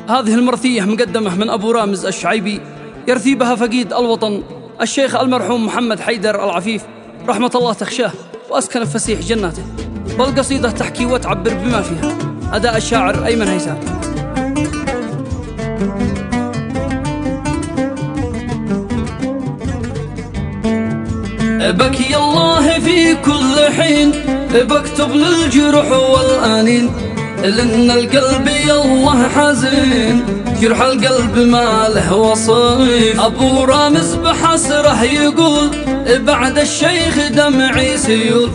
هذه المرثية مقدمة من أبو رامز الشعيبي، يرثي بها فقيد الوطن الشيخ المرحوم محمد حيدر العفيف رحمة الله تخشاه وأسكن فسيح جناته. والقصيدة تحكي وتعبر بما فيها. أداء الشاعر أيمن هيثم. بكي الله في كل حين، بكتب للجرح والآنين، لأن القلب يالله حزين، جرح القلب ما له وصيف. أبو رامز بحسره يقول بعد الشيخ دمعي سيول،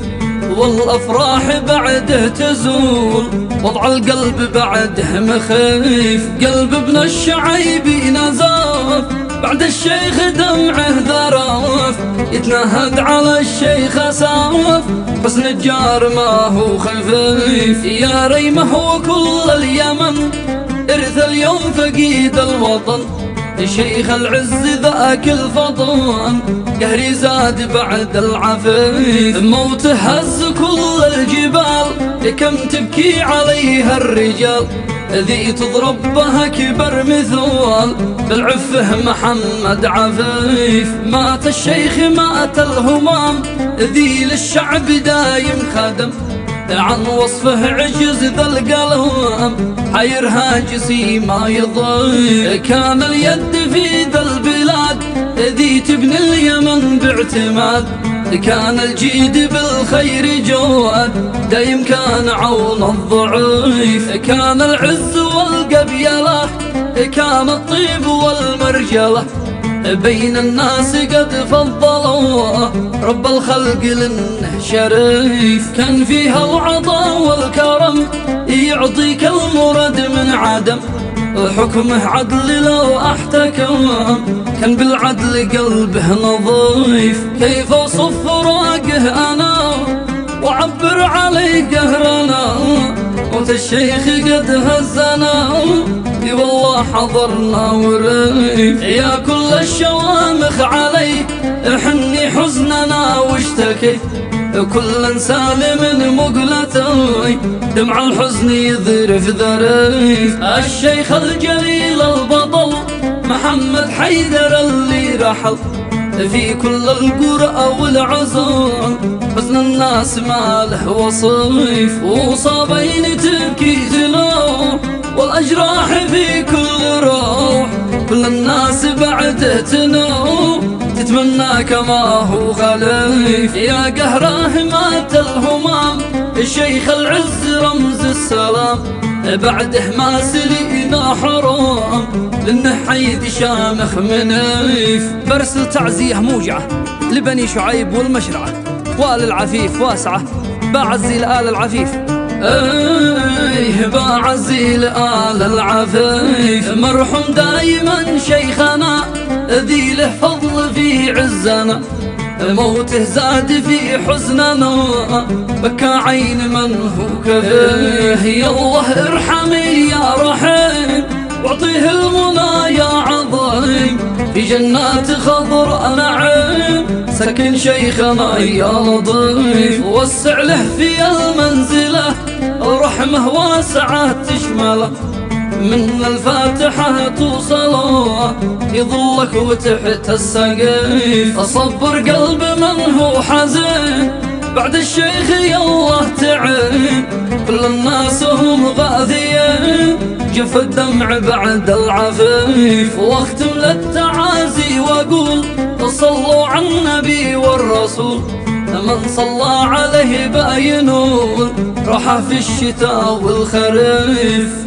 والأفراح بعده تزول، وضع القلب بعده مخيف. قلب ابن الشعيبي نزاف، بعد الشيخ دمعه ذراف، يتنهد على الشيخ ساف، بس نجار ما هو خفيف. يا ريمه وكل اليمن إرث اليوم فقيد الوطن، شيخ العز ذاك الفطن، قهري زاد بعد العفيف. موت هز كل الجبال، كم تبكي عليها الرجال، ذي تضرب بها كبر مثوال، بالعفه محمد عفيف. مات الشيخ مات الهمام، ذي للشعب دايم خدم، عن وصفه عجز ذا القلم، حير هاجسي ما يضيع. كان اليد في ذا البلاد، ذي تبني اليمن باعتماد، كان الجيد بالخير جواد، دايم كان عون الضعيف. كان العز والقبيلة، كان الطيب والمرجلة، بين الناس قد فضلوا رب الخلق لانه شريف. كان فيها العطاء والكرم، يعطيك المراد من عدم، حكمه عدل لو احتكم، كان بالعدل قلبه نظيف. كيف اوصف فراقه انا وعبر عليه قهرنا، موت الشيخ قد هزنا، اي والله حضرنا وريف. يا كل الشوامخ علي حني حزننا واشتكي، كل سالم مقلتي دمع الحزن يذرف ذريف. الشيخ الجليل البطل محمد حيدر اللي رحل، في كل القرى والعزل حزن الناس ما له وصيف. وصابين تبكي جنوح، والأجراح في كل روح، كل الناس بعده تنوح، تتمنى كما هو خليف. يا قهره مات الهمام، الشيخ العز رمز السلام، بعده ما سلينا حرام، لانه حيد شامخ منيف. برسل تعزيه موجعه لبني شعيب والمشرعه، وآل العفيف واسعه بعزي لآل العفيف. بعزي لآل العفيف، مرحوم دايما شيخنا، ذي له فضل في عزنا، موته زاد في حزننا، بكى عين من هو كفيه. يا الله ارحمي يا رحيم، واعطيه المنى يا عظيم، في جنات خضر نعيم، سكن شيخنا يا لطيف. وسع له في المنزله، الرحمه واسعه تشمله، من الفاتحة توصله يظلك وتحت السقيف. أصبر قلب من هو حزين، بعد الشيخ يالله تعين، كل الناس هم غاثيين، جف الدمع بعد العفيف. واختم للتعازي واقول صلوا على النبي والرسول، من صلى عليه باينون راح في الشتاء والخريف.